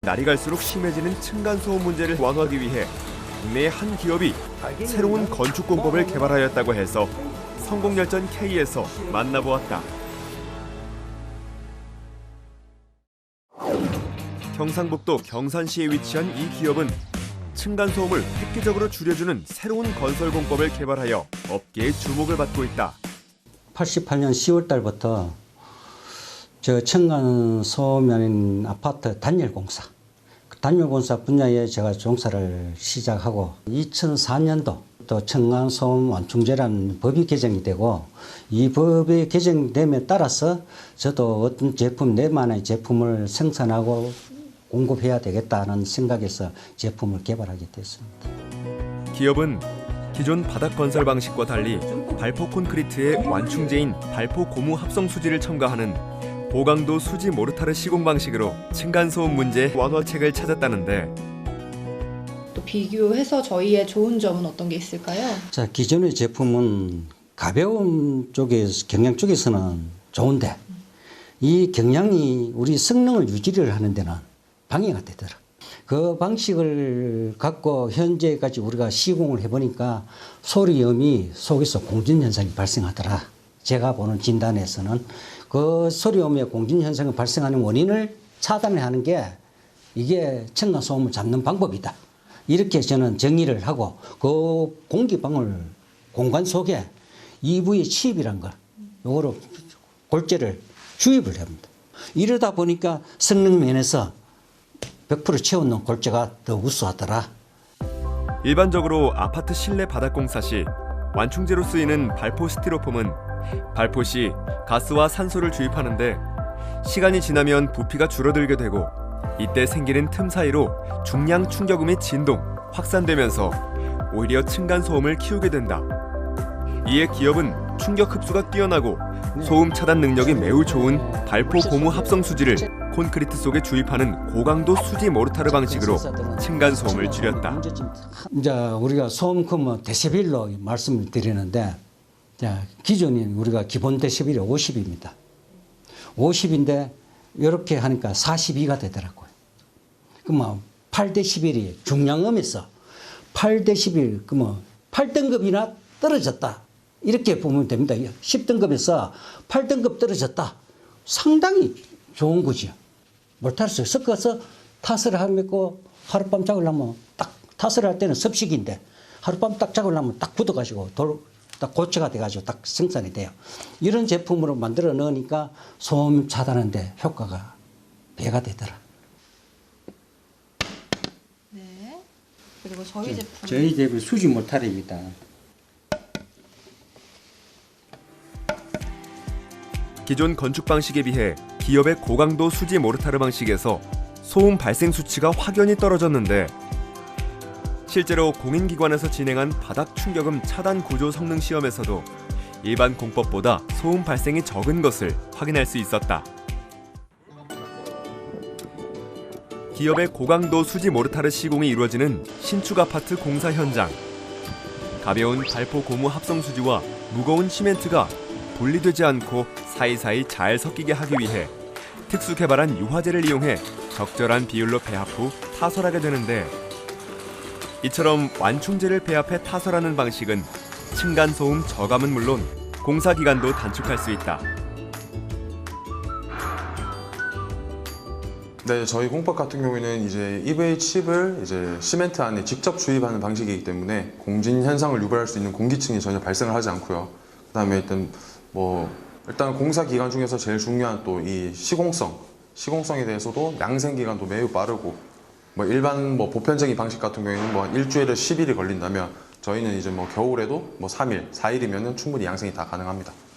날이 갈수록 심해지는 층간소음 문제를 완화하기 위해 국내의 한 기업이 새로운 건축공법을 개발하였다고 해서 성공열전 K에서 만나보았다. 경상북도 경산시에 위치한 이 기업은 층간소음을 획기적으로 줄여주는 새로운 건설공법을 개발하여 업계의 주목을 받고 있다. 88년 10월 달부터 저 층간소음인 아파트 단열공사, 단열공사 분야에 제가 종사를 시작하고 2004년도 또 층간소음 완충제라는 법이 개정이 되고 이 법이 개정됨에 따라서 저도 어떤 제품, 내만의 제품을 생산하고 공급해야 되겠다는 생각에서 제품을 개발하게 됐습니다. 기업은 기존 바닥 건설 방식과 달리 발포 콘크리트의 완충제인 발포 고무 합성 수지를 첨가하는 고강도 수지 모르타르 시공 방식으로 층간소음 문제 완화책을 찾았다는데, 또 비교해서 저희의 좋은 점은 어떤 게 있을까요? 자, 기존의 제품은 가벼운 쪽에서 경량 쪽에서는 좋은데 이 경량이 우리 성능을 유지를 하는 데는 방해가 되더라. 그 방식을 갖고 현재까지 우리가 시공을 해보니까 소리음이 속에서 공진 현상이 발생하더라. 제가 보는 진단에서는 그 소리음의 공진 현상이 발생하는 원인을 차단하는 게 이게 층간소음을 잡는 방법이다. 이렇게 저는 정의를 하고 그 공기방울 공간 속에 EV 칩이란 걸 요거로 골재를 주입을 합니다. 이러다 보니까 성능 면에서 100% 채워놓은 골재가 더 우수하더라. 일반적으로 아파트 실내 바닥 공사 시 완충제로 쓰이는 발포 스티로폼은 발포 시 가스와 산소를 주입하는데 시간이 지나면 부피가 줄어들게 되고 이때 생기는 틈 사이로 중량 충격음의 진동, 확산되면서 오히려 층간소음을 키우게 된다. 이에 기업은 충격 흡수가 뛰어나고 소음 차단 능력이 매우 좋은 발포 고무 합성 수지를 콘크리트 속에 주입하는 고강도 수지 모르타르 방식으로 층간소음을 줄였다. 이제 우리가 소음 크면 데시벨로 말씀을 드리는데, 자, 기존에 우리가 기본 데시벨이 50입니다. 50인데 이렇게 하니까 42가 되더라고요. 그러면 8데시벨이 중량음에서 8데시벨, 그러면 8등급이나 떨어졌다. 이렇게 보면 됩니다. 10등급에서 8등급 떨어졌다. 상당히 좋은 거죠. 몰타르스 섞어서 타설을 하면 하룻밤 작으려면 딱 타설을 할 때는 습식인데 하룻밤 딱 작으려면 딱 굳어가지고 딱 고체가 돼가지고 딱 생산이 돼요. 이런 제품으로 만들어 넣으니까 소음 차단하는데 효과가 배가 되더라. 네. 그리고 저희 제품. 저희 제품 수지 몰타르입니다. 기존 건축 방식에 비해 기업의 고강도 수지 모르타르 방식에서 소음 발생 수치가 확연히 떨어졌는데, 실제로 공인기관에서 진행한 바닥 충격음 차단 구조 성능 시험에서도 일반 공법보다 소음 발생이 적은 것을 확인할 수 있었다. 기업의 고강도 수지 모르타르 시공이 이루어지는 신축 아파트 공사 현장. 가벼운 발포 고무 합성 수지와 무거운 시멘트가 분리되지 않고 사이사이 잘 섞이게 하기 위해 특수 개발한 유화제를 이용해 적절한 비율로 배합 후 타설하게 되는데, 이처럼 완충제를 배합해 타설하는 방식은 층간소음 저감은 물론 공사 기간도 단축할 수 있다. 네, 저희 공법 같은 경우에는 이제 EVA 칩을 이제 시멘트 안에 직접 주입하는 방식이기 때문에 공진 현상을 유발할 수 있는 공기층이 전혀 발생을 하지 않고요. 그다음에 일단 공사 기간 중에서 제일 중요한 또 이 시공성에 대해서도 양생 기간도 매우 빠르고, 일반 보편적인 방식 같은 경우에는 일주일에 10일이 걸린다면 저희는 이제 겨울에도 3일, 4일이면 충분히 양생이 다 가능합니다.